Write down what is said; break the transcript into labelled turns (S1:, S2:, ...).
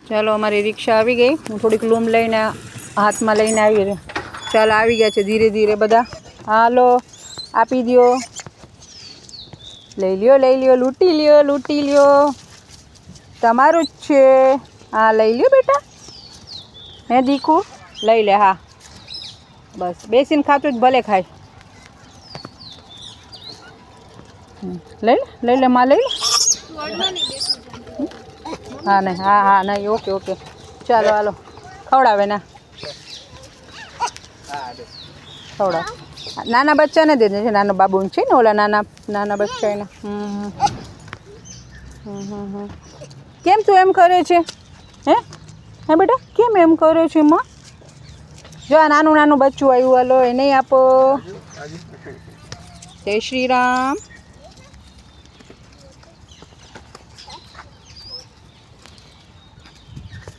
S1: ચાલો અમારી રિક્ષા આવી ગઈ. હું થોડીક લૂમ લઈને હાથમાં લઈને આવી રહી. ચાલો આવી ગયા છે ધીરે ધીરે બધા. હાલો આપી દો. લઈ લ્યો લૂંટી લ્યો. તમારું જ છે. હા લઈ લ્યો બેટા. હે દીકુ લઈ લે. હા બસ બેસીને ખાતું જ ભલે ખાય. લઈ લે માં લઈ લે. હા નહીં હા નહીં ઓકે ચાલો હાલો ખવડાવે ના ખવડાવ. નાના બચ્ચાને દે છે. નાનો બાબુ છે ને ઓલા નાના બચ્ચા એને. કેમ તું એમ કરે છે? હે બેટા કેમ એમ કરે છે માં? જો આ નાનું બચ્ચું આવ્યું. હાલો એ નહીં આપો. જય શ્રી રામ.